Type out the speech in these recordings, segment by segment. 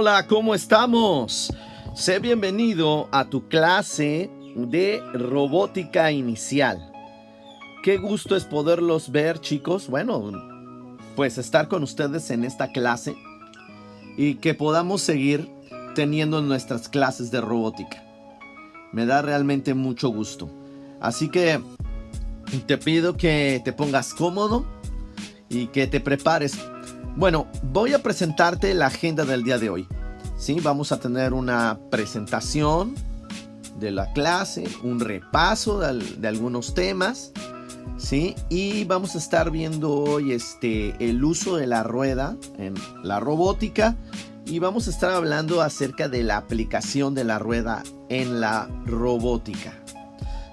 Hola, ¿cómo estamos? Sé bienvenido a tu clase de robótica inicial. Qué gusto es poderlos ver, chicos. Bueno, pues estar con ustedes en esta clase y que podamos seguir teniendo nuestras clases de robótica. Me da realmente mucho gusto. Así que te pido que te pongas cómodo y que te prepares. Bueno, voy a presentarte la agenda del día de hoy. Sí, vamos a tener una presentación de la clase, un repaso de algunos temas, ¿sí? Y vamos a estar viendo hoy el uso de la rueda en la robótica y vamos a estar hablando acerca de la aplicación de la rueda en la robótica.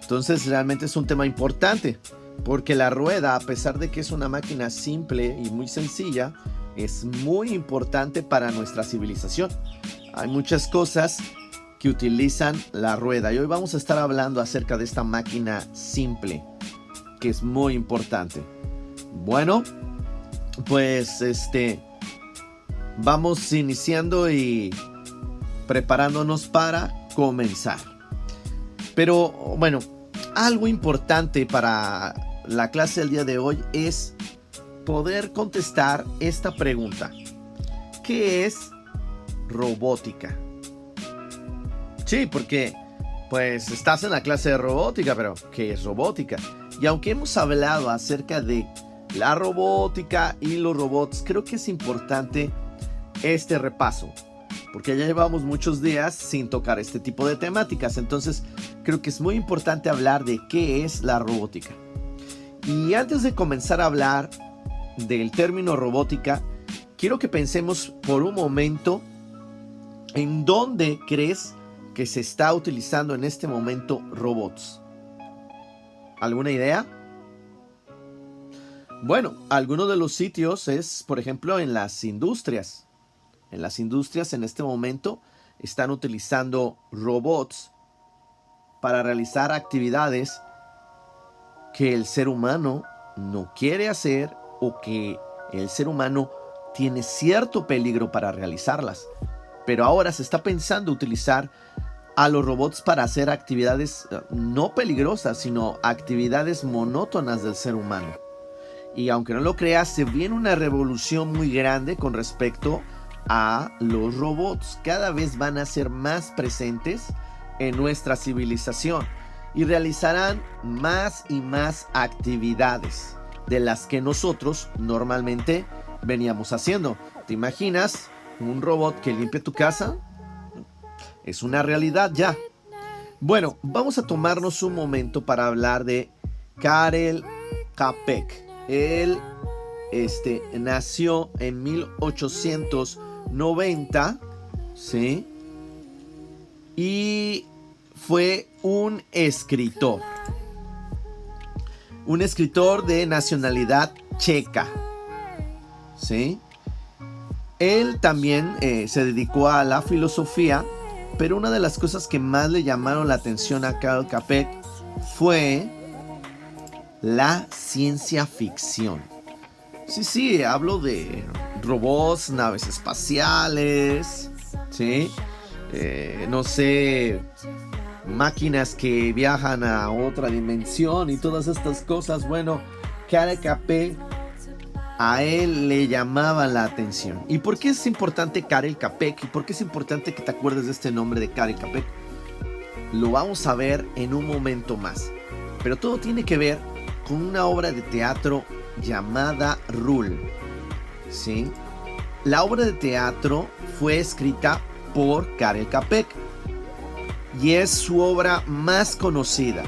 Entonces realmente es un tema importante porque la rueda, a pesar de que es una máquina simple y muy sencilla, es muy importante para nuestra civilización. Hay muchas cosas que utilizan la rueda y hoy vamos a estar hablando acerca de esta máquina simple que es muy importante. Bueno, pues vamos iniciando y preparándonos para comenzar. Pero bueno, algo importante para la clase del día de hoy es poder contestar esta pregunta. ¿Qué es robótica? Sí, porque pues estás en la clase de robótica, pero ¿qué es robótica? Y aunque hemos hablado acerca de la robótica y los robots, creo que es importante este repaso, porque ya llevamos muchos días sin tocar este tipo de temáticas. Entonces creo que es muy importante hablar de qué es la robótica. Y antes de comenzar a hablar del término robótica, quiero que pensemos por un momento en dónde crees que se está utilizando en este momento robots. ¿Alguna idea? Bueno, algunos de los sitios es, por ejemplo, en las industrias. En las industrias en este momento están utilizando robots para realizar actividades que el ser humano no quiere hacer o que el ser humano tiene cierto peligro para realizarlas. Pero ahora se está pensando utilizar a los robots para hacer actividades no peligrosas, sino actividades monótonas del ser humano. Y aunque no lo creas, se viene una revolución muy grande con respecto a los robots. Cada vez van a ser más presentes en nuestra civilización y realizarán más y más actividades de las que nosotros normalmente veníamos haciendo. ¿Te imaginas un robot que limpie tu casa? Es una realidad ya. Bueno, vamos a tomarnos un momento para hablar de Karel Čapek. Él nació en 1890, ¿sí? Y fue un escritor de nacionalidad checa, ¿sí? Él también se dedicó a la filosofía, pero una de las cosas que más le llamaron la atención a Karel Čapek fue la ciencia ficción. Sí, hablo de robots, naves espaciales, ¿sí? No sé, máquinas que viajan a otra dimensión y todas estas cosas. Bueno, Karel Čapek, a él le llamaba la atención. ¿Y por qué es importante Karel Čapek? ¿Y por qué es importante que te acuerdes de este nombre de Karel Čapek? Lo vamos a ver en un momento más. Pero todo tiene que ver con una obra de teatro llamada Rool, ¿sí? La obra de teatro fue escrita por Karel Čapek y es su obra más conocida.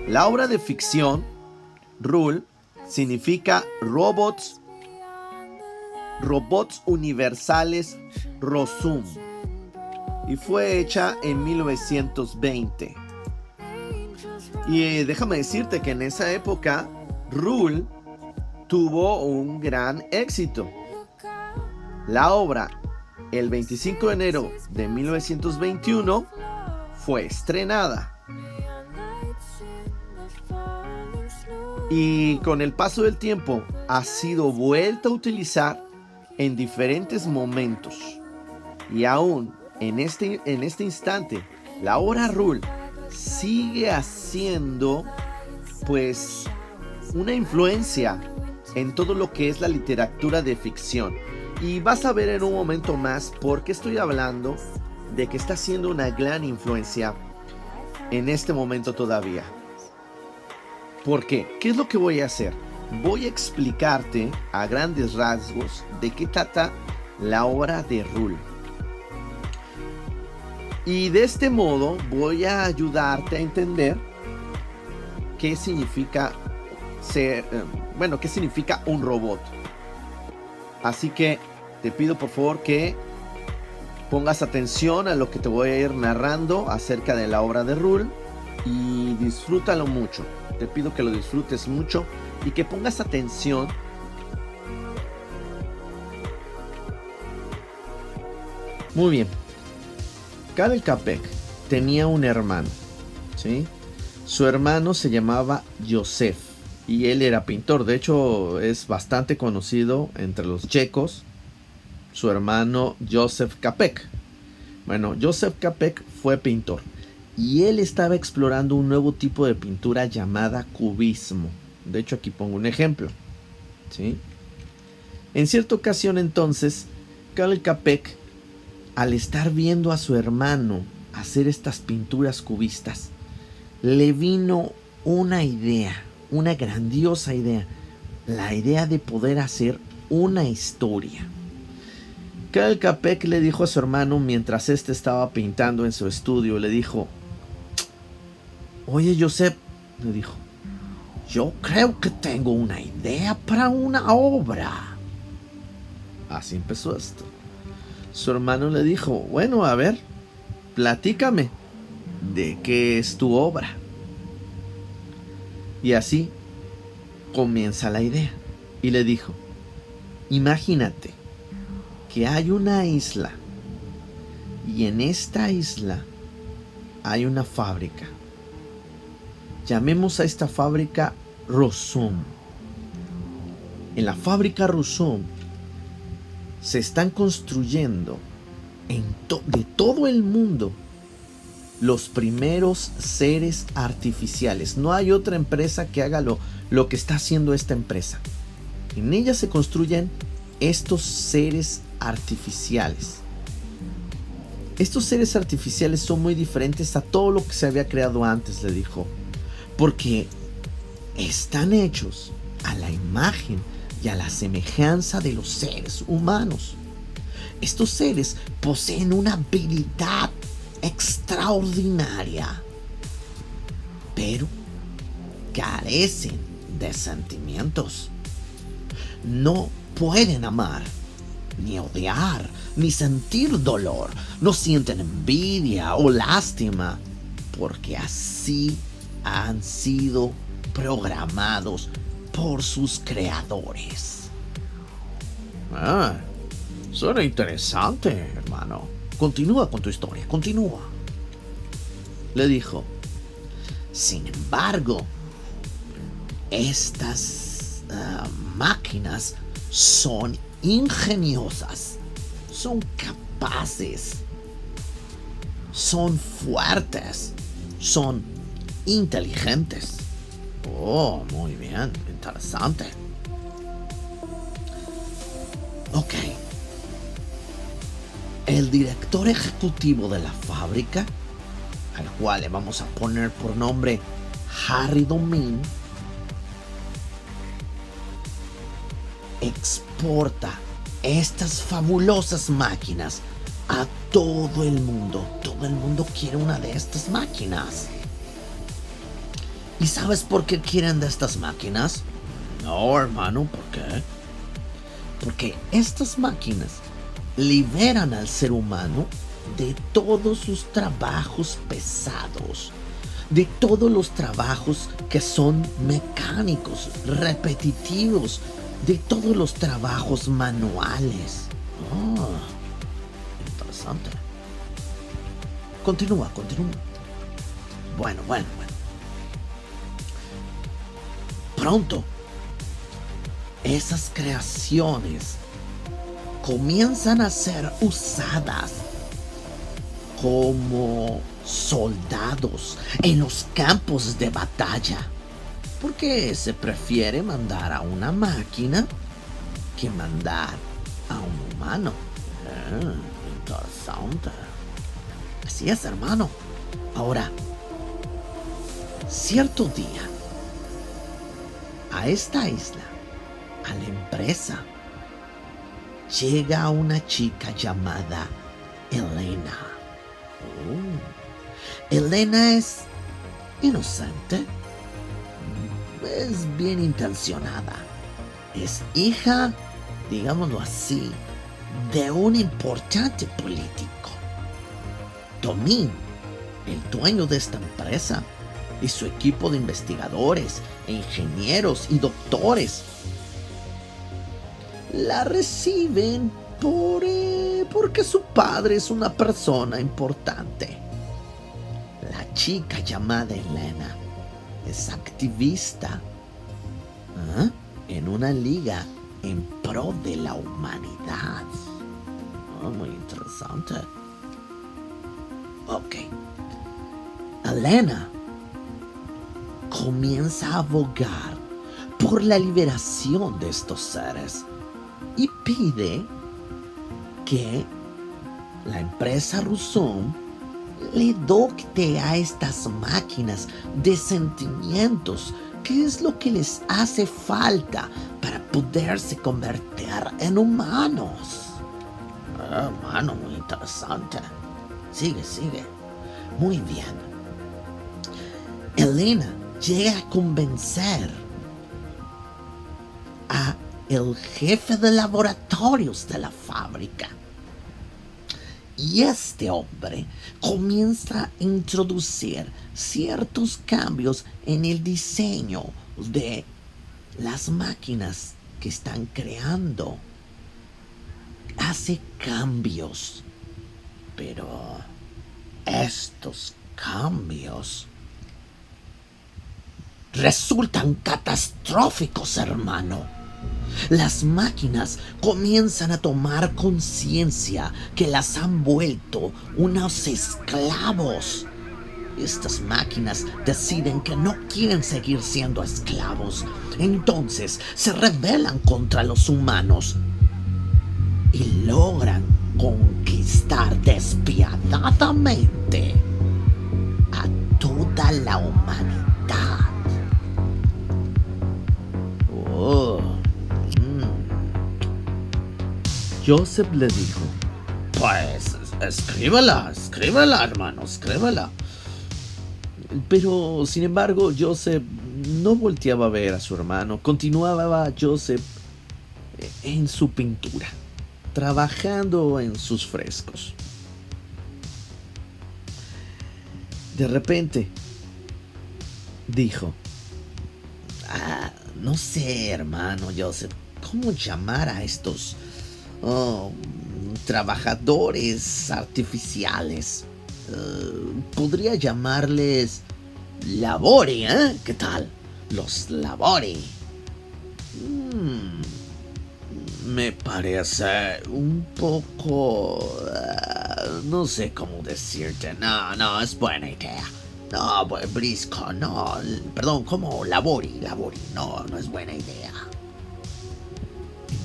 La obra de ficción Rool significa robots universales Rosum y fue hecha en 1920. Y déjame decirte que en esa época Rool tuvo un gran éxito. La obra, el 25 de enero de 1921, fue estrenada. Y con el paso del tiempo ha sido vuelta a utilizar en diferentes momentos. Y aún en este instante, Laura Rull sigue haciendo pues una influencia en todo lo que es la literatura de ficción. Y vas a ver en un momento más por qué estoy hablando de que está haciendo una gran influencia en este momento todavía. ¿Por qué? ¿Qué es lo que voy a hacer? Voy a explicarte a grandes rasgos de qué trata la obra de Rull. Y de este modo voy a ayudarte a entender qué significa qué significa un robot. Así que te pido por favor que pongas atención a lo que te voy a ir narrando acerca de la obra de Rull y disfrútalo mucho. Te pido que lo disfrutes mucho y que pongas atención muy bien. Karel Capek tenía un hermano, ¿sí? Su hermano se llamaba Josef y él era pintor. De hecho, es bastante conocido entre los checos, su hermano Josef Capek. Bueno, Josef Capek fue pintor y él estaba explorando un nuevo tipo de pintura llamada cubismo. De hecho, aquí pongo un ejemplo, ¿sí? En cierta ocasión entonces, Karel Capek, al estar viendo a su hermano hacer estas pinturas cubistas, le vino una idea, una grandiosa idea, la idea de poder hacer una historia. Karel Capek le dijo a su hermano mientras éste estaba pintando en su estudio, le dijo: oye Josep, le dijo, yo creo que tengo una idea para una obra. Así empezó esto. Su hermano le dijo: bueno, a ver, platícame, ¿de qué es tu obra? Y así comienza la idea. Y le dijo: imagínate que hay una isla y en esta isla hay una fábrica. Llamemos a esta fábrica Rosum. En la fábrica Rosum se están construyendo de todo el mundo los primeros seres artificiales. No hay otra empresa que haga lo que está haciendo esta empresa. En ella se construyen estos seres artificiales. Estos seres artificiales son muy diferentes a todo lo que se había creado antes, le dijo, porque están hechos a la imagen y a la semejanza de los seres humanos. Estos seres poseen una habilidad extraordinaria, pero carecen de sentimientos. No pueden amar, ni odiar, ni sentir dolor. No sienten envidia o lástima, porque así han sido programados por sus creadores. Suena interesante, hermano. Continúa con tu historia, continúa. Le dijo: sin embargo, estas máquinas son ingeniosas, son capaces, son fuertes, son inteligentes. Oh, muy bien, interesante. Ok. El director ejecutivo de la fábrica, al cual le vamos a poner por nombre Harry Domin, exporta estas fabulosas máquinas a todo el mundo. Todo el mundo quiere una de estas máquinas. ¿Y sabes por qué quieren de estas máquinas? No, hermano, ¿por qué? Porque estas máquinas liberan al ser humano de todos sus trabajos pesados, de todos los trabajos que son mecánicos, repetitivos, de todos los trabajos manuales. Oh, interesante. Continúa. Bueno. Pronto, esas creaciones comienzan a ser usadas como soldados en los campos de batalla, porque se prefiere mandar a una máquina que mandar a un humano. Interesante. Así es, hermano. Ahora, cierto día, a esta isla, a la empresa, llega una chica llamada Elena. Elena es inocente, es bien intencionada, es hija, digámoslo así, de un importante político. Domín, el dueño de esta empresa, y su equipo de investigadores, ingenieros y doctores la reciben porque su padre es una persona importante. La chica llamada Elena es activista en una liga en pro de la humanidad. Muy interesante. Ok. Elena comienza a abogar por la liberación de estos seres y pide que la empresa Rusón le dote a estas máquinas de sentimientos, que es lo que les hace falta para poderse convertir en humanos. Hermano, muy interesante. Sigue. Muy bien. Elena llega a convencer a el jefe de laboratorios de la fábrica. Y este hombre comienza a introducir ciertos cambios en el diseño de las máquinas que están creando. Hace cambios, pero estos cambios resultan catastróficos, hermano. Las máquinas comienzan a tomar conciencia que las han vuelto unos esclavos. Estas máquinas deciden que no quieren seguir siendo esclavos. Entonces se rebelan contra los humanos y logran conquistar despiadadamente a toda la humanidad. Joseph le dijo: Pues escríbela, hermano, escríbela. Pero, sin embargo, Joseph no volteaba a ver a su hermano. Continuaba Joseph en su pintura, trabajando en sus frescos. De repente, dijo: No sé, hermano Joseph, cómo llamar a estos trabajadores artificiales. Podría llamarles labori, ¿eh? ¿Qué tal? Los labori. Me parece un poco... no sé cómo decirte. No, es buena idea. No, Brisco, no. Perdón, ¿cómo? Labori. No es buena idea.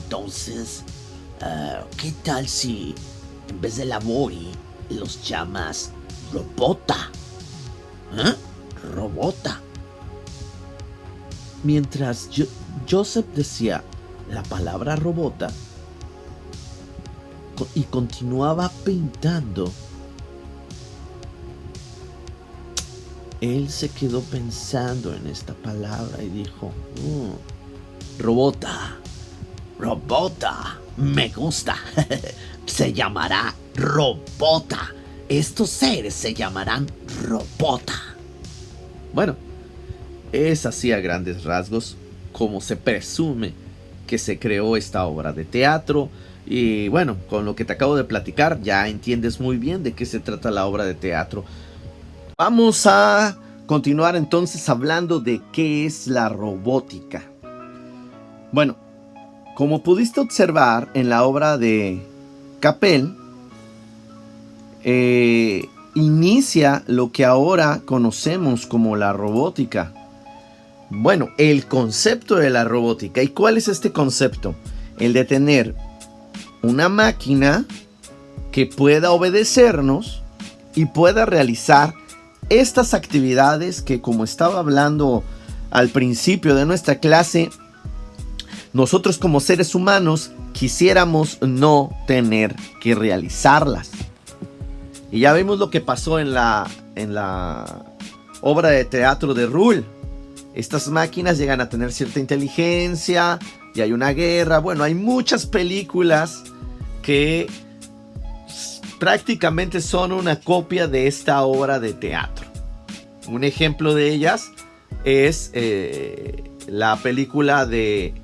Entonces, ¿qué tal si en vez de labori los llamas robota? Robota. Mientras Joseph decía la palabra robota y continuaba pintando, él se quedó pensando en esta palabra y dijo: Robota, me gusta. Se llamará robota. Estos seres se llamarán robota. Bueno, es así a grandes rasgos como se presume que se creó esta obra de teatro. Y bueno, con lo que te acabo de platicar ya entiendes muy bien de qué se trata la obra de teatro. Vamos a continuar entonces hablando de qué es la robótica. Bueno, como pudiste observar en la obra de Capel, inicia lo que ahora conocemos como la robótica. Bueno, el concepto de la robótica. ¿Y cuál es este concepto? El de tener una máquina que pueda obedecernos y pueda realizar estas actividades que, como estaba hablando al principio de nuestra clase, nosotros como seres humanos quisiéramos no tener que realizarlas. Y ya vimos lo que pasó en la obra de teatro de Roule. Estas máquinas llegan a tener cierta inteligencia y hay una guerra. Bueno, hay muchas películas que prácticamente son una copia de esta obra de teatro. Un ejemplo de ellas es la película de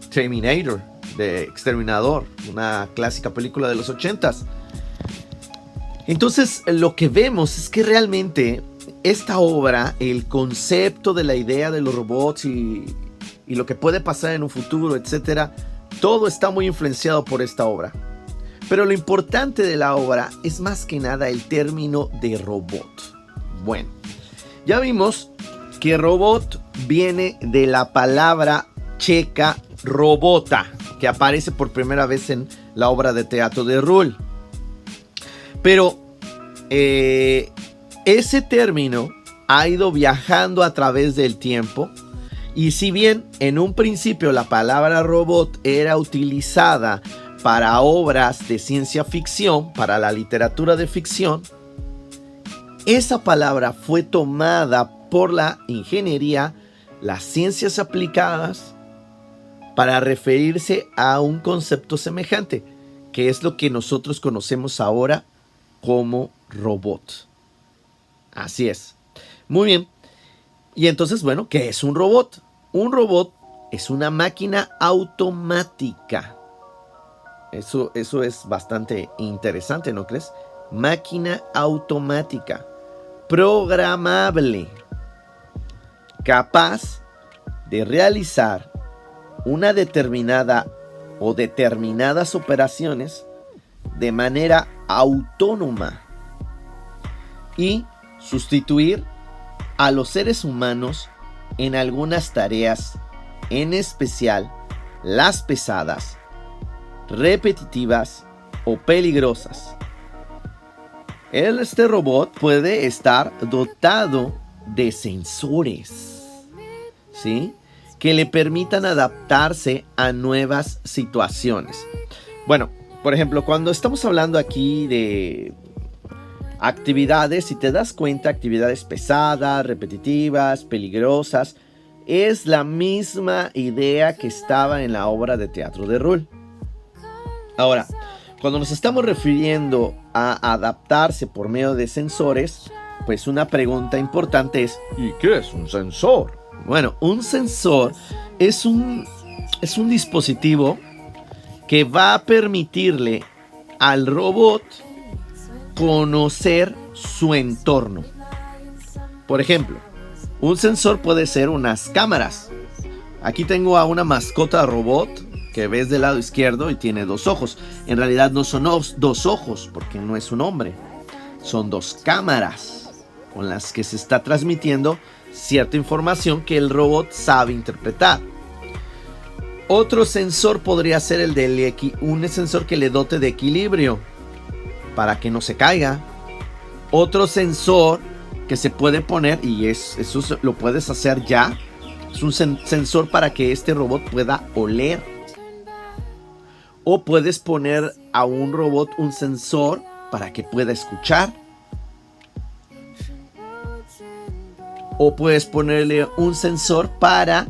Terminator, de Exterminador, una clásica película de los 80s. Entonces, lo que vemos es que realmente esta obra, el concepto de la idea de los robots y lo que puede pasar en un futuro, etcétera, todo está muy influenciado por esta obra. Pero lo importante de la obra es más que nada el término de robot. Bueno, ya vimos que robot viene de la palabra checa robota, que aparece por primera vez en la obra de teatro de Roule. Pero ese término ha ido viajando a través del tiempo, y si bien en un principio la palabra robot era utilizada para obras de ciencia ficción, para la literatura de ficción, esa palabra fue tomada por la ingeniería, las ciencias aplicadas, para referirse a un concepto semejante, que es lo que nosotros conocemos ahora como robot. Así es. Muy bien. Y entonces, bueno, ¿qué es un robot? Un robot es una máquina automática. Eso es bastante interesante, ¿no crees? Máquina automática, programable, capaz de realizar una determinada o determinadas operaciones de manera autónoma y sustituir a los seres humanos en algunas tareas, en especial las pesadas, repetitivas o peligrosas. Este robot puede estar dotado de sensores, ¿sí?, que le permitan adaptarse a nuevas situaciones. Bueno, por ejemplo, cuando estamos hablando aquí de actividades, si te das cuenta, actividades pesadas, repetitivas, peligrosas, es la misma idea que estaba en la obra de teatro de Roule. Ahora, cuando nos estamos refiriendo a adaptarse por medio de sensores, pues una pregunta importante es: ¿y qué es un sensor? Bueno, un sensor es un dispositivo que va a permitirle al robot conocer su entorno. Por ejemplo, un sensor puede ser unas cámaras. Aquí tengo a una mascota robot que ves del lado izquierdo y tiene 2 ojos. En realidad no son 2 ojos porque no es un hombre. Son 2 cámaras con las que se está transmitiendo cierta información que el robot sabe interpretar. Otro sensor podría ser un sensor que le dote de equilibrio para que no se caiga. Otro sensor que se puede poner, y eso lo puedes hacer ya, es un sensor para que este robot pueda oler. O puedes poner a un robot un sensor para que pueda escuchar. O puedes ponerle un sensor para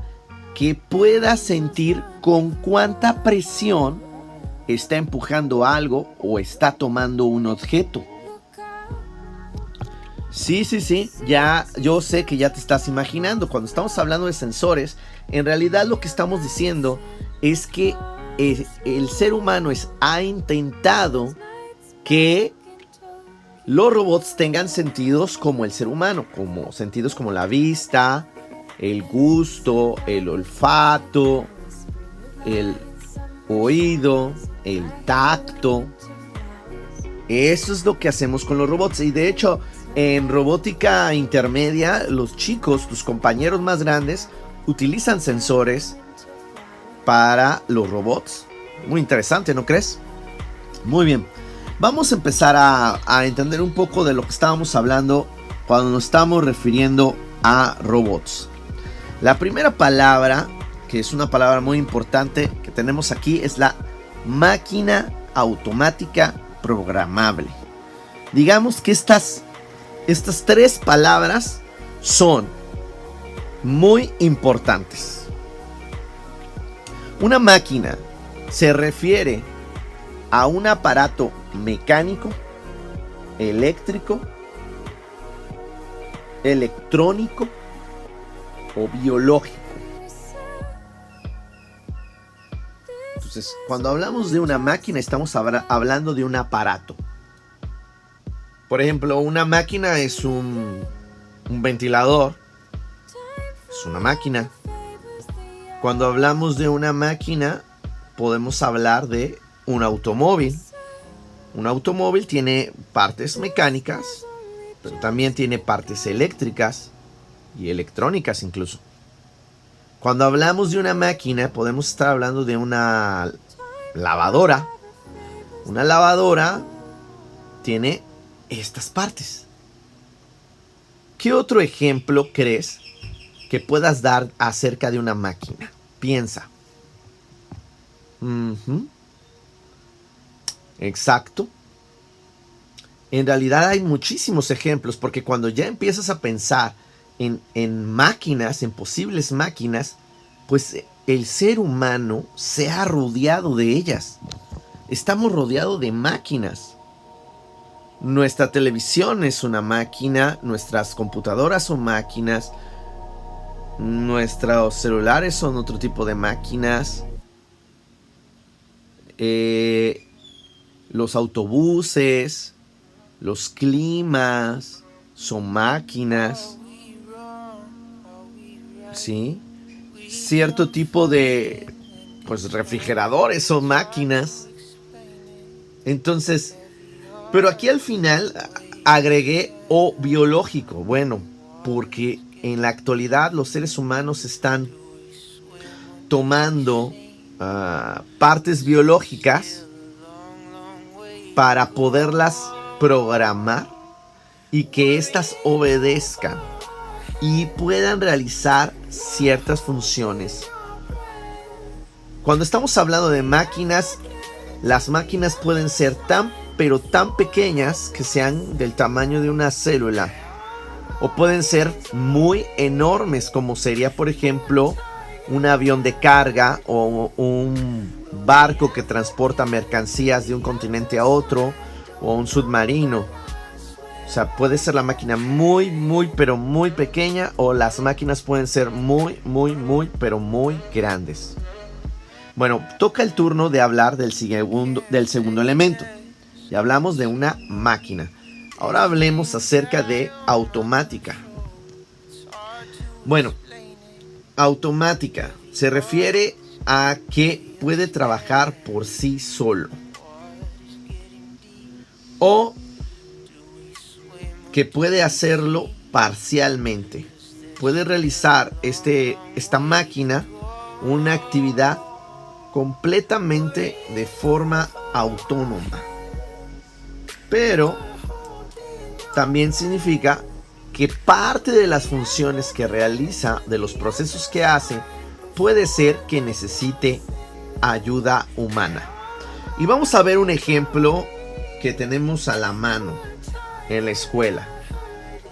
que pueda sentir con cuánta presión está empujando algo o está tomando un objeto. Sí, ya yo sé que ya te estás imaginando. Cuando estamos hablando de sensores, en realidad lo que estamos diciendo es que el ser humano ha intentado que los robots tengan sentidos como el ser humano, como sentidos como la vista, el gusto, el olfato, el oído, el tacto. Eso es lo que hacemos con los robots. Y de hecho, en robótica intermedia, los chicos, tus compañeros más grandes, utilizan sensores para los robots. Muy interesante, ¿no crees? Muy bien. Vamos a empezar a entender un poco de lo que estábamos hablando cuando nos estamos refiriendo a robots. La primera palabra, que es una palabra muy importante que tenemos aquí, es la máquina automática programable. Digamos que estas tres palabras son muy importantes. Una máquina se refiere a un aparato mecánico, eléctrico, electrónico o biológico. Entonces, cuando hablamos de una máquina, estamos hablando de un aparato. Por ejemplo, una máquina es un ventilador. Es una máquina. Cuando hablamos de una máquina, podemos hablar de un automóvil. Un automóvil tiene partes mecánicas, pero también tiene partes eléctricas y electrónicas incluso. Cuando hablamos de una máquina, podemos estar hablando de una lavadora. Una lavadora tiene estas partes. ¿Qué otro ejemplo crees que puedas dar acerca de una máquina? Piensa. Exacto. En realidad hay muchísimos ejemplos, porque cuando ya empiezas a pensar en máquinas, en posibles máquinas, pues el ser humano se ha rodeado de ellas. Estamos rodeados de máquinas. Nuestra televisión es una máquina, nuestras computadoras son máquinas, nuestros celulares son otro tipo de máquinas, los autobuses, los climas son máquinas, ¿sí? Cierto tipo de refrigeradores son máquinas. Entonces, pero aquí al final agregué o biológico. Bueno, porque en la actualidad los seres humanos están tomando partes biológicas para poderlas programar y que éstas obedezcan y puedan realizar ciertas funciones. Cuando estamos hablando de máquinas, las máquinas pueden ser pero tan pequeñas que sean del tamaño de una célula, o pueden ser muy enormes, como sería por ejemplo un avión de carga o un barco que transporta mercancías de un continente a otro, o un submarino. O sea, puede ser la máquina pero muy pequeña, o las máquinas pueden ser pero muy grandes. Bueno, toca el turno de hablar del segundo elemento. Ya hablamos de una máquina. Ahora hablemos acerca de automática. Bueno, automática se refiere a que puede trabajar por sí solo, o que puede hacerlo parcialmente. Puede realizar esta máquina una actividad completamente de forma autónoma. Pero también significa que parte de las funciones que realiza, de los procesos que hace, puede ser que necesite ayuda humana. Y vamos a ver un ejemplo que tenemos a la mano en la escuela.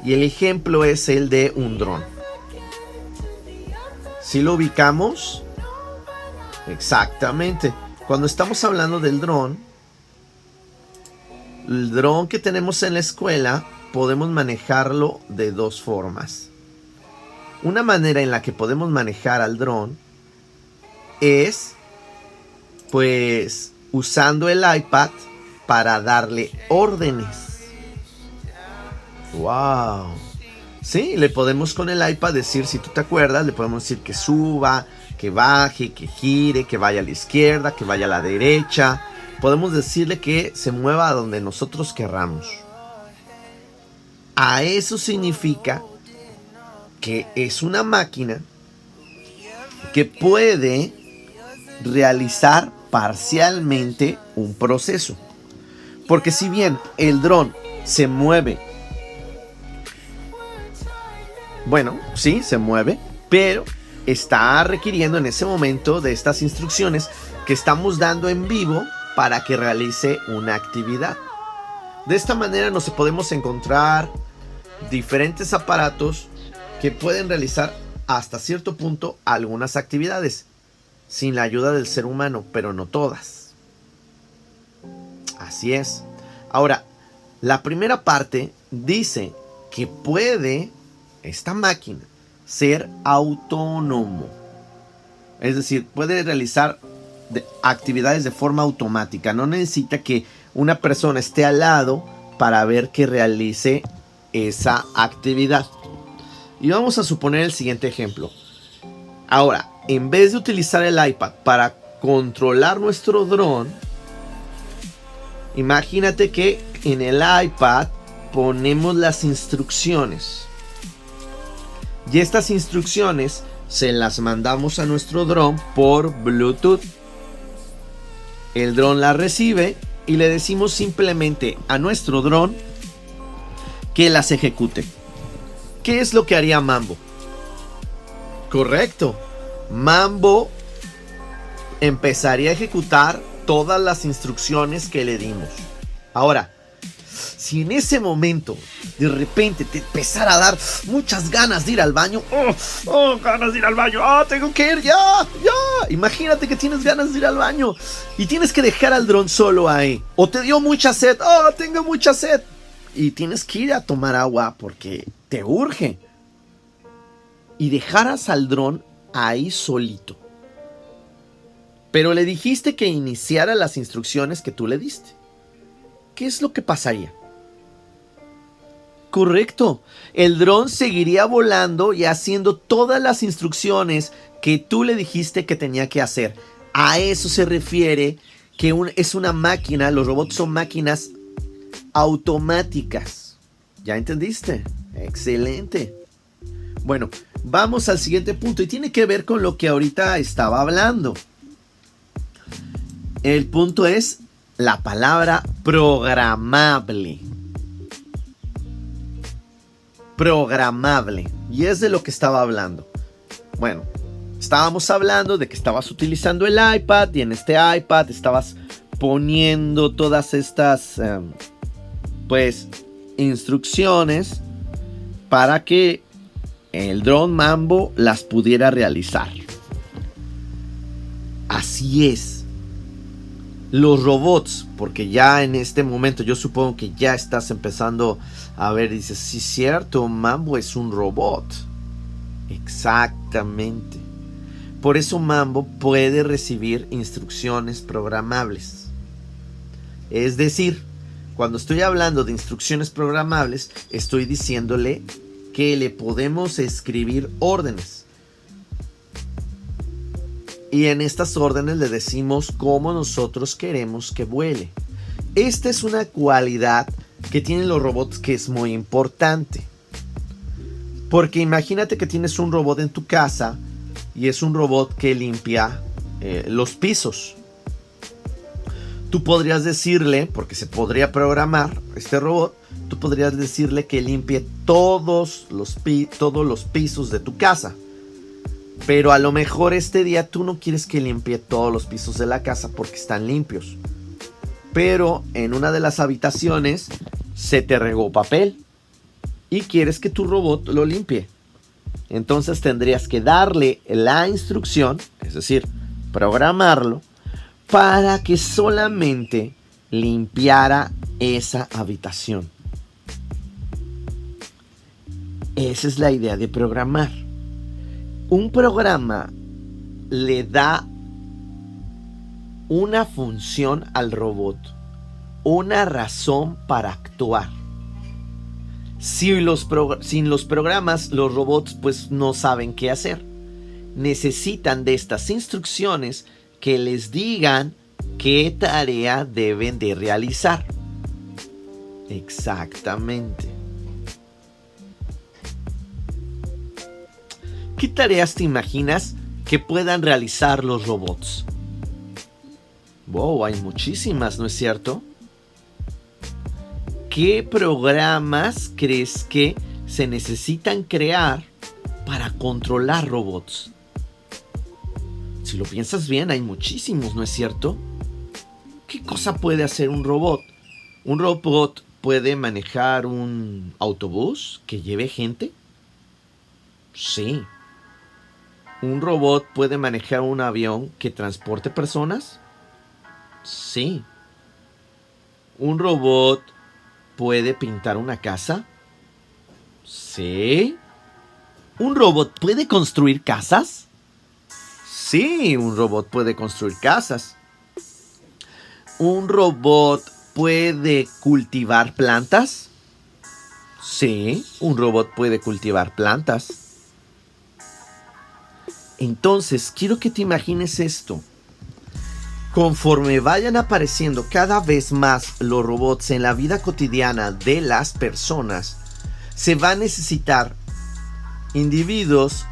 Y el ejemplo es el de un dron. ¿Sí lo ubicamos? Exactamente. Cuando estamos hablando del dron, el dron que tenemos en la escuela, podemos manejarlo de dos formas. Una manera en la que podemos manejar al dron es usando el iPad para darle órdenes. ¡Wow! Sí, le podemos con el iPad decir, si tú te acuerdas, le podemos decir que suba, que baje, que gire, que vaya a la izquierda, que vaya a la derecha. podemos decirle que se mueva a donde nosotros querramos. A eso significa que es una máquina que puede realizar parcialmente un proceso. Porque si bien el dron se mueve, bueno, sí, se mueve, pero está requiriendo en ese momento de estas instrucciones que estamos dando en vivo para que realice una actividad. De esta manera nos podemos encontrar diferentes aparatos que pueden realizar hasta cierto punto algunas actividades sin la ayuda del ser humano, pero no todas. Así es. Ahora, la primera parte dice que puede esta máquina ser autónomo. Es decir, puede realizar actividades de forma automática. No necesita que una persona esté al lado para ver que realice esa actividad. Y vamos a suponer el siguiente ejemplo. Ahora, en vez de utilizar el iPad para controlar nuestro dron, imagínate que en el iPad ponemos las instrucciones. Y estas instrucciones se las mandamos a nuestro dron por Bluetooth. El dron las recibe y le decimos simplemente a nuestro dron que las ejecute. ¿Qué es lo que haría Mambo? Correcto. Mambo empezaría a ejecutar todas las instrucciones que le dimos. Ahora, si en ese momento de repente te empezara a dar muchas ganas de ir al baño, ganas de ir al baño, tengo que ir ya. Imagínate que tienes ganas de ir al baño y tienes que dejar al dron solo ahí. O te dio mucha sed, tengo mucha sed. Y tienes que ir a tomar agua porque te urge. Y dejaras al dron ahí solito. Pero le dijiste que iniciara las instrucciones que tú le diste. ¿Qué es lo que pasaría? Correcto. El dron seguiría volando y haciendo todas las instrucciones que tú le dijiste que tenía que hacer. A eso se refiere que es una máquina. Los robots son máquinas automáticas. ¿Ya entendiste? Excelente. Bueno, vamos al siguiente punto y tiene que ver con lo que ahorita estaba hablando. El punto es la palabra programable. Programable. Y es de lo que estaba hablando. Bueno, estábamos hablando de que estabas utilizando el iPad y en este iPad estabas poniendo todas estas instrucciones para que el dron Mambo las pudiera realizar. Así es. Los robots, porque ya en este momento yo supongo que ya estás empezando a ver, dices, sí, cierto, Mambo es un robot. Exactamente. Por eso Mambo puede recibir instrucciones programables. Es decir, cuando estoy hablando de instrucciones programables, estoy diciéndole que le podemos escribir órdenes. Y en estas órdenes le decimos cómo nosotros queremos que vuele. Esta es una cualidad que tienen los robots que es muy importante. Porque imagínate que tienes un robot en tu casa y es un robot que limpia los pisos. Tú podrías decirle, porque se podría programar este robot, tú podrías decirle que limpie todos los pisos de tu casa. Pero a lo mejor este día tú no quieres que limpie todos los pisos de la casa porque están limpios. Pero en una de las habitaciones se te regó papel y quieres que tu robot lo limpie. Entonces tendrías que darle la instrucción, es decir, programarlo, para que solamente limpiara esa habitación. Esa es la idea de programar. Un programa le da una función al robot, una razón para actuar. Sin los programas, los robots pues no saben qué hacer. Necesitan de estas instrucciones que les digan qué tarea deben de realizar. Exactamente. ¿Qué tareas te imaginas que puedan realizar los robots? Wow, hay muchísimas, ¿no es cierto? ¿Qué programas crees que se necesitan crear para controlar robots? Si lo piensas bien, hay muchísimos, ¿no es cierto? ¿Qué cosa puede hacer un robot? ¿Un robot puede manejar un autobús que lleve gente? Sí. ¿Un robot puede manejar un avión que transporte personas? Sí. ¿Un robot puede pintar una casa? Sí. ¿Un robot puede construir casas? Sí, un robot puede construir casas. ¿Un robot puede cultivar plantas? Sí, un robot puede cultivar plantas. Entonces, quiero que te imagines esto. Conforme vayan apareciendo cada vez más los robots en la vida cotidiana de las personas, se va a necesitar individuos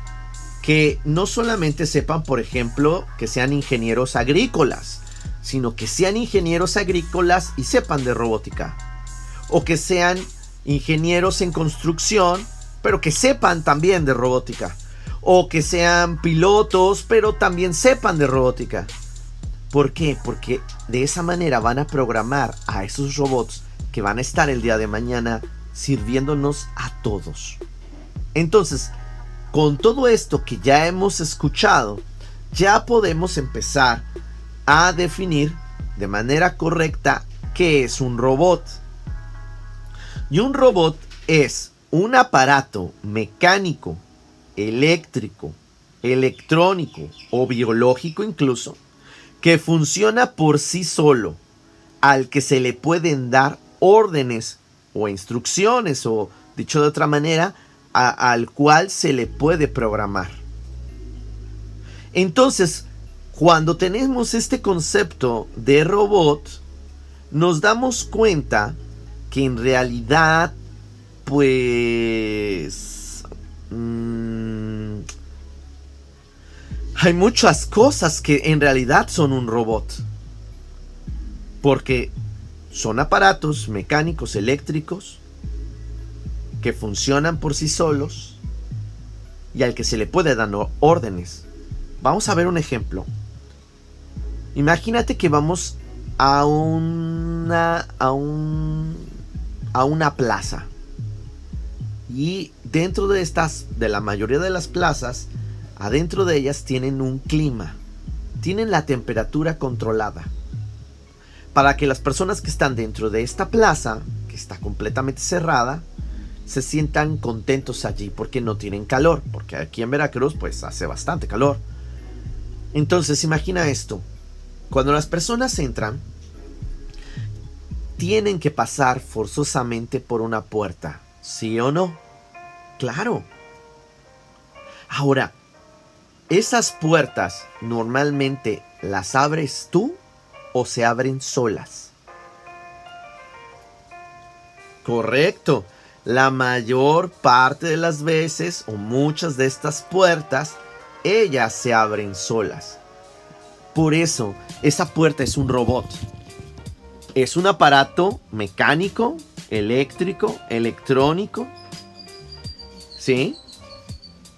que no solamente sepan, por ejemplo, que sean ingenieros agrícolas, sino que sean ingenieros agrícolas y sepan de robótica. O que sean ingenieros en construcción, pero que sepan también de robótica. O que sean pilotos, pero también sepan de robótica. ¿Por qué? Porque de esa manera van a programar a esos robots que van a estar el día de mañana sirviéndonos a todos. Entonces, con todo esto que ya hemos escuchado, ya podemos empezar a definir de manera correcta qué es un robot. Y un robot es un aparato mecánico, eléctrico, electrónico o biológico incluso, que funciona por sí solo, al que se le pueden dar órdenes o instrucciones, o dicho de otra manera, al cual se le puede programar. Entonces, cuando tenemos este concepto de robot, nos damos cuenta que en realidad, pues, hay muchas cosas que en realidad son un robot. Porque son aparatos mecánicos, eléctricos, que funcionan por sí solos y al que se le puede dar órdenes. Vamos a ver un ejemplo. Imagínate que vamos a una plaza. Y dentro de la mayoría de las plazas, adentro de ellas tienen un clima. Tienen la temperatura controlada. Para que las personas que están dentro de esta plaza, que está completamente cerrada, se sientan contentos allí porque no tienen calor. Porque aquí en Veracruz pues hace bastante calor. Entonces imagina esto. Cuando las personas entran, tienen que pasar forzosamente por una puerta. ¿Sí o no? Claro. Ahora, esas puertas normalmente las abres tú o se abren solas. Correcto. La mayor parte de las veces, o muchas de estas puertas, ellas se abren solas. Por eso, esa puerta es un robot. Es un aparato mecánico, eléctrico, electrónico, ¿sí?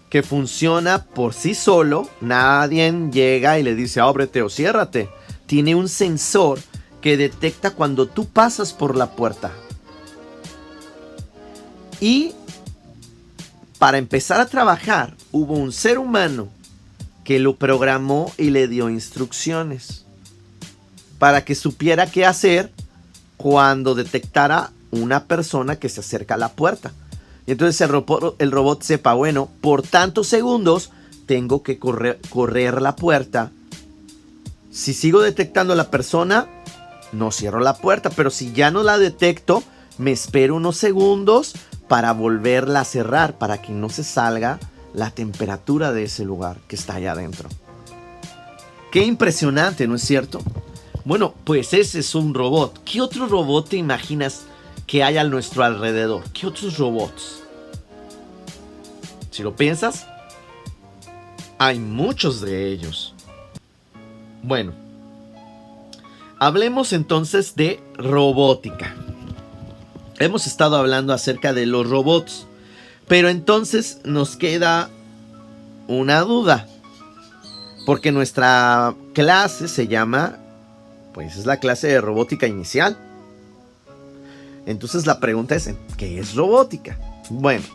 Que funciona por sí solo. Nadie llega y le dice ábrete o ciérrate. Tiene un sensor que detecta cuando tú pasas por la puerta. Y para empezar a trabajar, hubo un ser humano que lo programó y le dio instrucciones para que supiera qué hacer cuando detectara una persona que se acerca a la puerta. Y entonces el robot sepa, bueno, por tantos segundos tengo que correr la puerta. Si sigo detectando a la persona, no cierro la puerta, pero si ya no la detecto, me espero unos segundos para volverla a cerrar, para que no se salga la temperatura de ese lugar que está allá adentro. Qué impresionante, ¿no es cierto? Bueno, pues ese es un robot. ¿Qué otro robot te imaginas que hay a nuestro alrededor? ¿Qué otros robots? Si lo piensas, hay muchos de ellos. Bueno, hablemos entonces de robótica. Hemos estado hablando acerca de los robots, pero entonces nos queda una duda, porque nuestra clase se llama, pues es la clase de robótica inicial. Entonces la pregunta es, ¿qué es robótica? Bueno,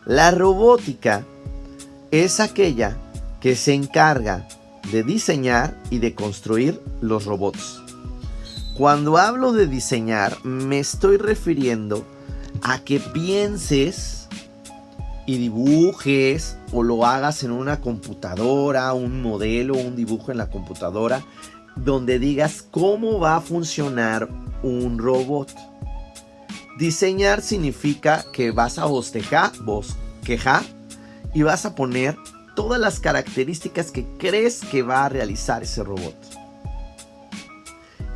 la robótica es aquella que se encarga de diseñar y de construir los robots. Cuando hablo de diseñar, me estoy refiriendo a que pienses y dibujes o lo hagas en una computadora, un modelo, un dibujo en la computadora, donde digas cómo va a funcionar un robot. Diseñar significa que vas a bosquejar y vas a poner todas las características que crees que va a realizar ese robot,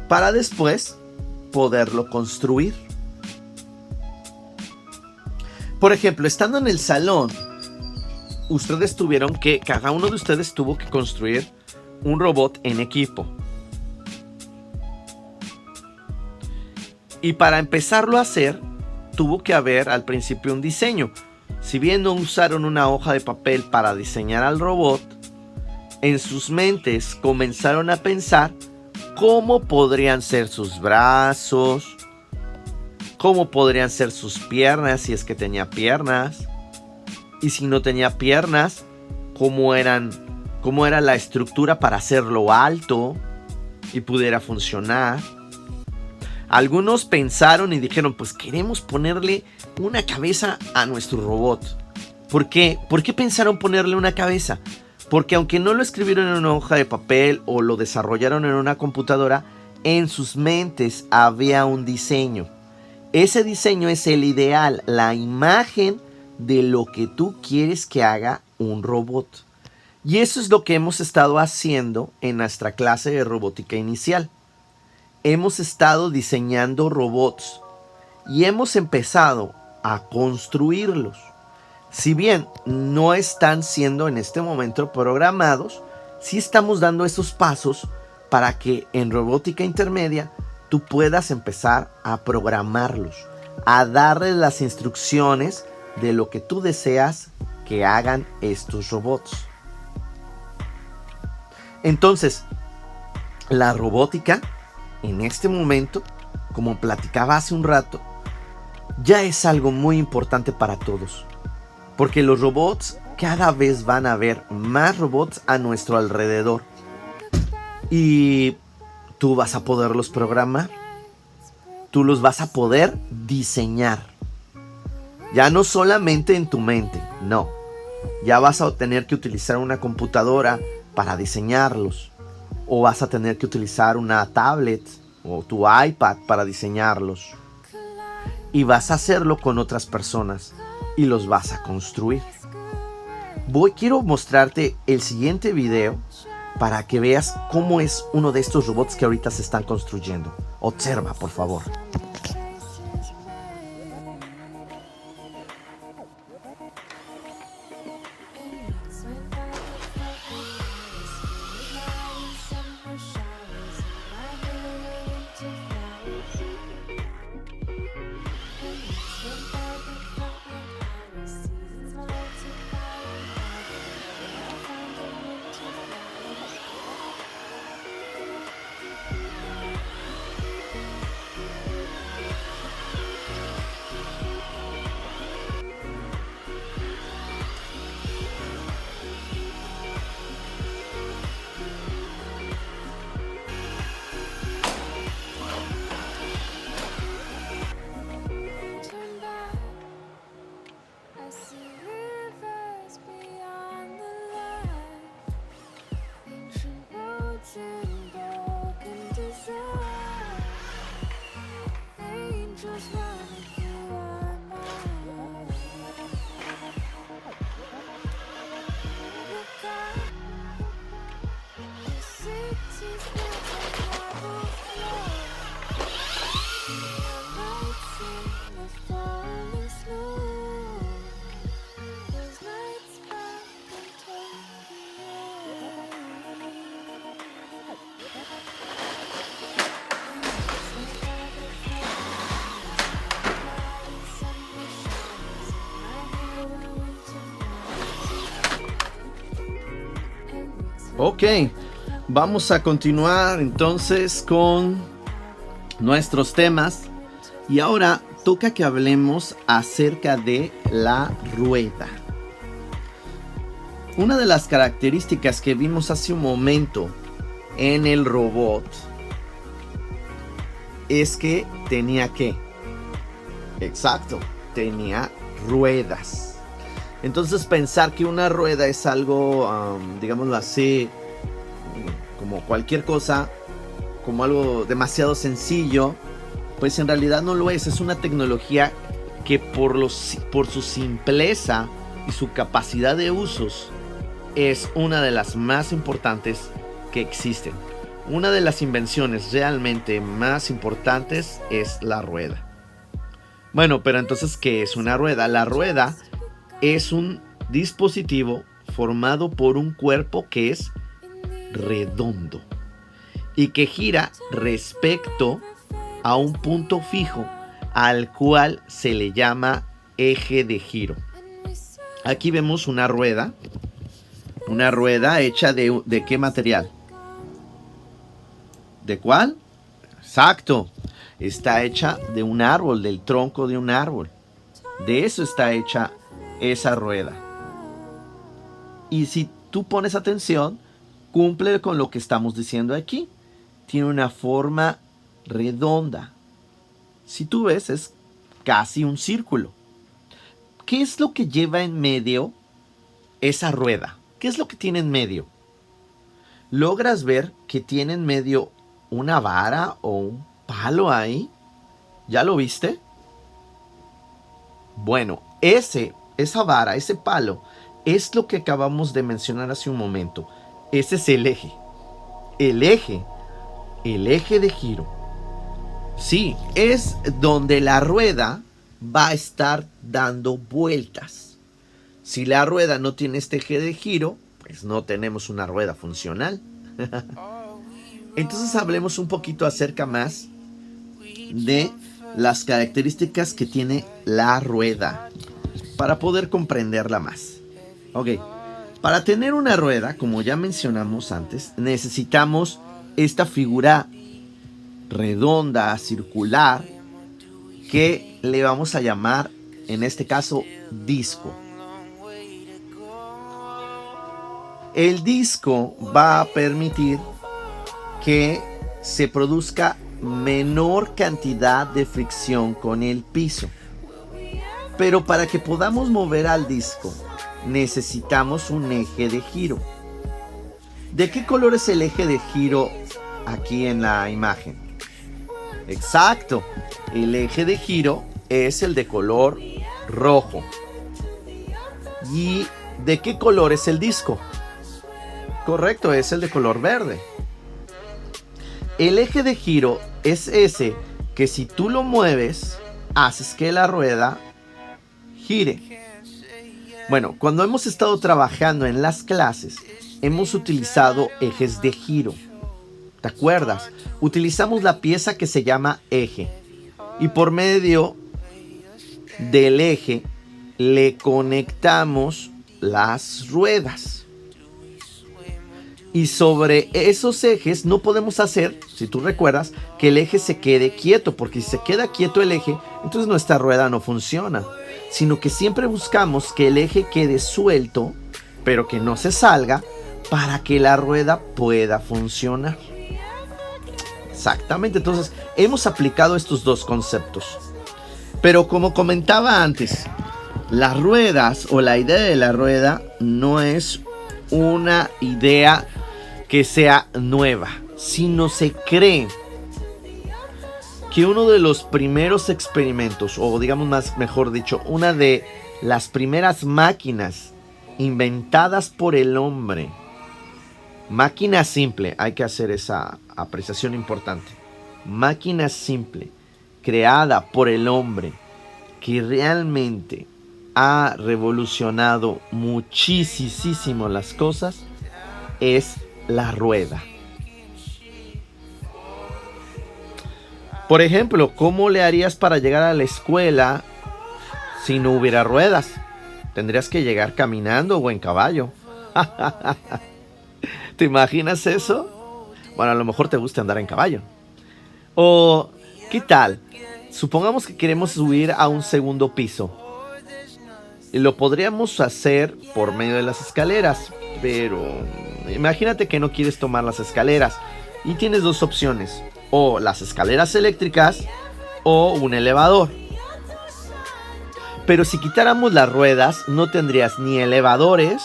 para después poderlo construir. Por ejemplo, estando en el salón, cada uno de ustedes tuvo que construir un robot en equipo. Y para empezarlo a hacer, tuvo que haber al principio un diseño. Si bien no usaron una hoja de papel para diseñar al robot, en sus mentes comenzaron a pensar cómo podrían ser sus brazos, cómo podrían ser sus piernas si es que tenía piernas, y si no tenía piernas, cómo era la estructura para hacerlo alto y pudiera funcionar. Algunos pensaron y dijeron, pues queremos ponerle una cabeza a nuestro robot. ¿Por qué? ¿Por qué pensaron ponerle una cabeza? Porque aunque no lo escribieron en una hoja de papel o lo desarrollaron en una computadora, en sus mentes había un diseño. Ese diseño es el ideal, la imagen de lo que tú quieres que haga un robot. Y eso es lo que hemos estado haciendo en nuestra clase de robótica inicial. Hemos estado diseñando robots y hemos empezado a construirlos. Si bien no están siendo en este momento programados, sí estamos dando esos pasos para que en robótica intermedia tú puedas empezar a programarlos, a darles las instrucciones de lo que tú deseas que hagan estos robots. Entonces, la robótica en este momento, como platicaba hace un rato, ya es algo muy importante para todos. Porque los robots, cada vez van a haber más robots a nuestro alrededor. Y tú vas a poderlos programar. Tú los vas a poder diseñar. Ya no solamente en tu mente, no. Ya vas a tener que utilizar una computadora para diseñarlos. O vas a tener que utilizar una tablet o tu iPad para diseñarlos. Y vas a hacerlo con otras personas. Y los vas a construir. Quiero mostrarte el siguiente video para que veas cómo es uno de estos robots que ahorita se están construyendo. Observa, por favor. Ok, vamos a continuar entonces con nuestros temas. Y ahora toca que hablemos acerca de la rueda. Una de las características que vimos hace un momento en el robot es que tenía ¿qué? Exacto, tenía ruedas. Entonces pensar que una rueda es algo, digámoslo así, como cualquier cosa, como algo demasiado sencillo, pues en realidad no lo es. Es una tecnología que por su simpleza y su capacidad de usos es una de las más importantes que existen. Una de las invenciones realmente más importantes es la rueda. Bueno, pero entonces, ¿qué es una rueda? La rueda es un dispositivo formado por un cuerpo que es redondo y que gira respecto a un punto fijo al cual se le llama eje de giro. Aquí vemos una rueda hecha ¿de qué material? ¿De cuál? Exacto, está hecha de un árbol, del tronco de un árbol. De eso está hecha esa rueda. Y si tú pones atención, cumple con lo que estamos diciendo aquí. Tiene una forma redonda. Si tú ves, es casi un círculo. ¿Qué es lo que lleva en medio esa rueda? ¿Qué es lo que tiene en medio? ¿Logras ver que tiene en medio una vara o un palo ahí? ¿Ya lo viste? Bueno, esa vara, ese palo, es lo que acabamos de mencionar hace un momento. Ese es el eje. El eje de giro. Sí, es donde la rueda va a estar dando vueltas. Si la rueda no tiene este eje de giro, pues no tenemos una rueda funcional. Entonces hablemos un poquito acerca más de las características que tiene la rueda para poder comprenderla más. Ok, para tener una rueda, como ya mencionamos antes, necesitamos esta figura redonda, circular, que le vamos a llamar, en este caso, disco. El disco va a permitir que se produzca menor cantidad de fricción con el piso. Pero para que podamos mover al disco, necesitamos un eje de giro. ¿De qué color es el eje de giro aquí en la imagen? Exacto, el eje de giro es el de color rojo. ¿Y de qué color es el disco? Correcto, es el de color verde. El eje de giro es ese que si tú lo mueves, haces que la rueda gire. Bueno, cuando hemos estado trabajando en las clases, hemos utilizado ejes de giro. ¿Te acuerdas? Utilizamos la pieza que se llama eje. Y por medio del eje le conectamos las ruedas. Y sobre esos ejes no podemos hacer, si tú recuerdas, que el eje se quede quieto, porque si se queda quieto el eje, entonces nuestra rueda no funciona, sino que siempre buscamos que el eje quede suelto, pero que no se salga, para que la rueda pueda funcionar. Exactamente, entonces hemos aplicado estos dos conceptos. Pero como comentaba antes, las ruedas o la idea de la rueda no es una idea que sea nueva, sino se cree que uno de los primeros experimentos, o digamos mejor dicho, una de las primeras máquinas inventadas por el hombre, máquina simple, hay que hacer esa apreciación importante, máquina simple, creada por el hombre, que realmente ha revolucionado muchísimo las cosas, es la rueda. Por ejemplo, ¿cómo le harías para llegar a la escuela si no hubiera ruedas? Tendrías que llegar caminando o en caballo. ¿Te imaginas eso? Bueno, a lo mejor te gusta andar en caballo. O, ¿qué tal? Supongamos que queremos subir a un segundo piso. Y lo podríamos hacer por medio de las escaleras, pero imagínate que no quieres tomar las escaleras y tienes dos opciones, o las escaleras eléctricas o un elevador. Pero si quitáramos las ruedas, no tendrías ni elevadores,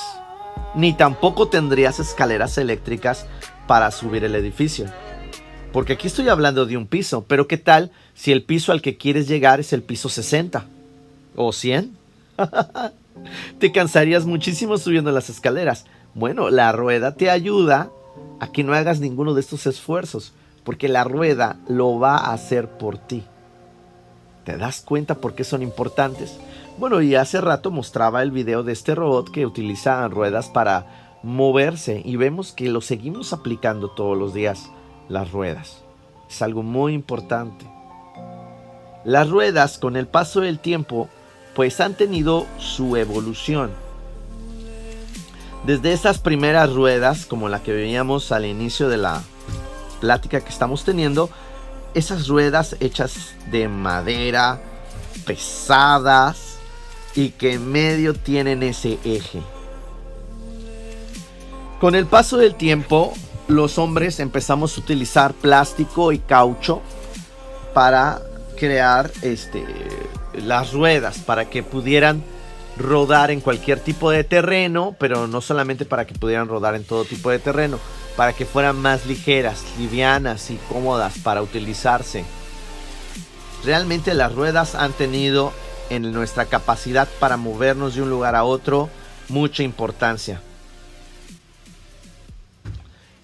ni tampoco tendrías escaleras eléctricas para subir el edificio. Porque aquí estoy hablando de un piso, pero ¿qué tal si el piso al que quieres llegar es el piso 60 o 100? Te cansarías muchísimo subiendo las escaleras. Bueno, la rueda te ayuda a que no hagas ninguno de estos esfuerzos, porque la rueda lo va a hacer por ti. ¿Te das cuenta por qué son importantes? Bueno, y hace rato mostraba el video de este robot que utiliza ruedas para moverse y vemos que lo seguimos aplicando todos los días, las ruedas. Es algo muy importante. Las ruedas, con el paso del tiempo, pues han tenido su evolución. Desde esas primeras ruedas, como la que veíamos al inicio de la plática que estamos teniendo, esas ruedas hechas de madera, pesadas y que en medio tienen ese eje. Con el paso del tiempo, los hombres empezamos a utilizar plástico y caucho para crear las ruedas, para que pudieran rodar en cualquier tipo de terreno, pero no solamente para que pudieran rodar en todo tipo de terreno, para que fueran más ligeras, livianas y cómodas para utilizarse. Realmente las ruedas han tenido en nuestra capacidad para movernos de un lugar a otro mucha importancia.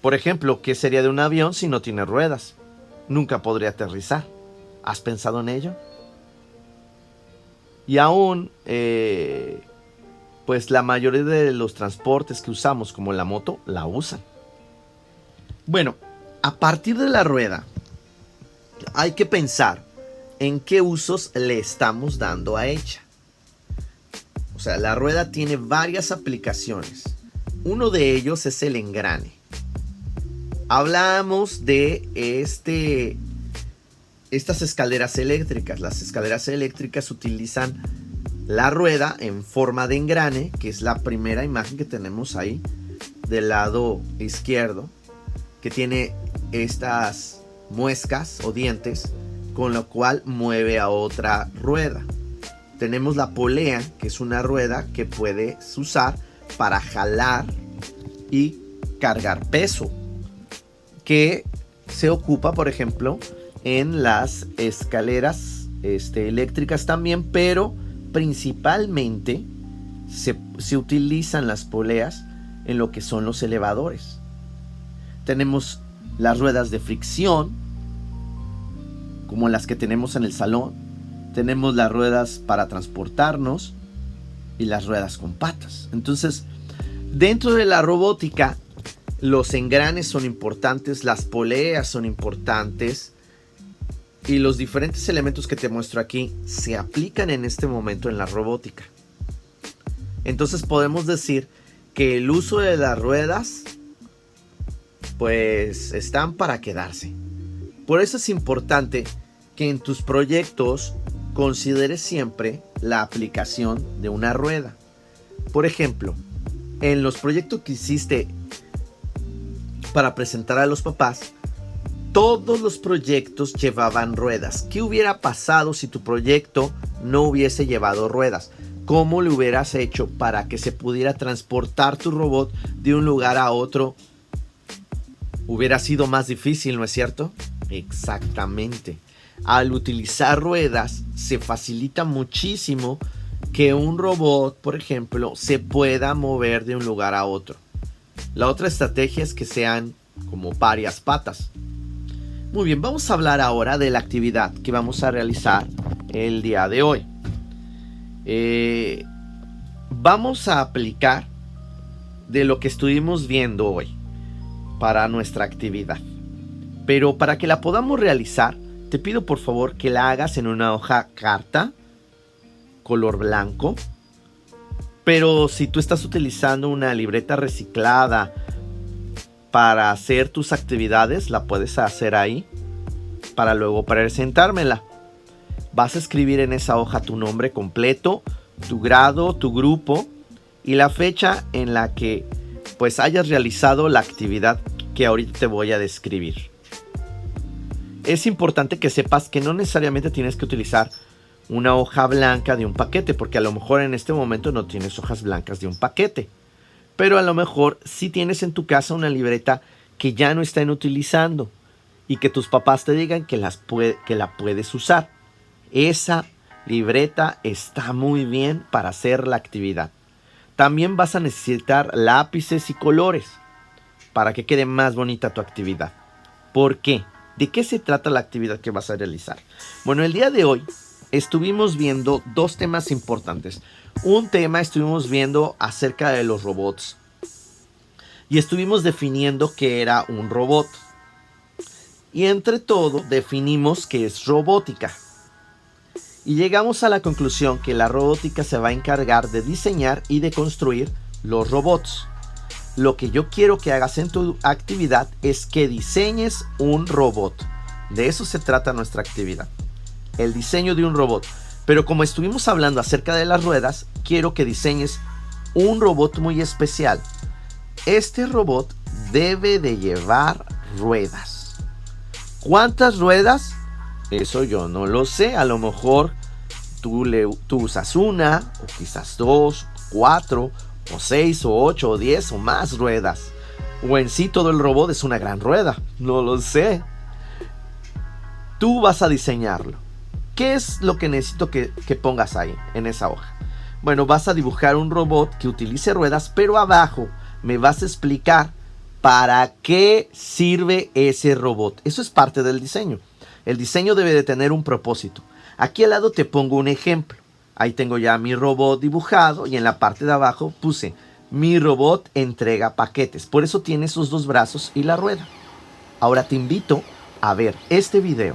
Por ejemplo, ¿qué sería de un avión si no tiene ruedas? Nunca podría aterrizar. ¿Has pensado en ello? Y aún, pues la mayoría de los transportes que usamos, como la moto, la usan. Bueno, a partir de la rueda, hay que pensar en qué usos le estamos dando a ella. O sea, la rueda tiene varias aplicaciones. Uno de ellos es el engrane. Hablamos de estas escaleras eléctricas. Las escaleras eléctricas utilizan la rueda en forma de engrane, que es la primera imagen que tenemos ahí del lado izquierdo, que tiene estas muescas o dientes, con lo cual mueve a otra rueda. Tenemos la polea, que es una rueda que puedes usar para jalar y cargar peso, que se ocupa, por ejemplo, en las escaleras eléctricas también, pero principalmente se utilizan las poleas en lo que son los elevadores. Tenemos las ruedas de fricción, como las que tenemos en el salón. Tenemos las ruedas para transportarnos y las ruedas con patas. Entonces, dentro de la robótica, los engranes son importantes, las poleas son importantes, y los diferentes elementos que te muestro aquí se aplican en este momento en la robótica. Entonces podemos decir que el uso de las ruedas pues están para quedarse. Por eso es importante que en tus proyectos consideres siempre la aplicación de una rueda. Por ejemplo, en los proyectos que hiciste para presentar a los papás, todos los proyectos llevaban ruedas. ¿Qué hubiera pasado si tu proyecto no hubiese llevado ruedas? ¿Cómo lo hubieras hecho para que se pudiera transportar tu robot de un lugar a otro? Hubiera sido más difícil, ¿no es cierto? Exactamente. Al utilizar ruedas se facilita muchísimo que un robot, por ejemplo, se pueda mover de un lugar a otro. La otra estrategia es que sean como varias patas. Muy bien, vamos a hablar ahora de la actividad que vamos a realizar el día de hoy. Vamos a aplicar de lo que estuvimos viendo hoy para nuestra actividad. Pero para que la podamos realizar, te pido por favor que la hagas en una hoja carta, color blanco. Pero si tú estás utilizando una libreta reciclada para hacer tus actividades, la puedes hacer ahí para luego presentármela. Vas a escribir en esa hoja tu nombre completo, tu grado, tu grupo y la fecha en la que pues hayas realizado la actividad que ahorita te voy a describir. Es importante que sepas que no necesariamente tienes que utilizar una hoja blanca de un paquete, porque a lo mejor en este momento no tienes hojas blancas de un paquete, pero a lo mejor sí tienes en tu casa una libreta que ya no estén utilizando y que tus papás te digan que la puedes usar. Esa libreta está muy bien para hacer la actividad. También vas a necesitar lápices y colores para que quede más bonita tu actividad. ¿Por qué? ¿De qué se trata la actividad que vas a realizar? Bueno, el día de hoy estuvimos viendo dos temas importantes. Un tema estuvimos viendo acerca de los robots y estuvimos definiendo qué era un robot. Y entre todo definimos qué es robótica. Y llegamos a la conclusión que la robótica se va a encargar de diseñar y de construir los robots. Lo que yo quiero que hagas en tu actividad es que diseñes un robot. De eso se trata nuestra actividad. El diseño de un robot. Pero como estuvimos hablando acerca de las ruedas, quiero que diseñes un robot muy especial. Este robot debe de llevar ruedas. ¿Cuántas ruedas? Eso yo no lo sé. A lo mejor tú usas una, o quizás dos, 4, o 6, o 8, o 10, o más ruedas. O en sí todo el robot es una gran rueda. No lo sé. Tú vas a diseñarlo. ¿Qué es lo que necesito que pongas ahí, en esa hoja? Bueno, vas a dibujar un robot que utilice ruedas, pero abajo me vas a explicar para qué sirve ese robot. Eso es parte del diseño. El diseño debe de tener un propósito. Aquí al lado te pongo un ejemplo. Ahí tengo ya mi robot dibujado y en la parte de abajo puse mi robot entrega paquetes. Por eso tiene esos dos brazos y la rueda. Ahora te invito a ver este video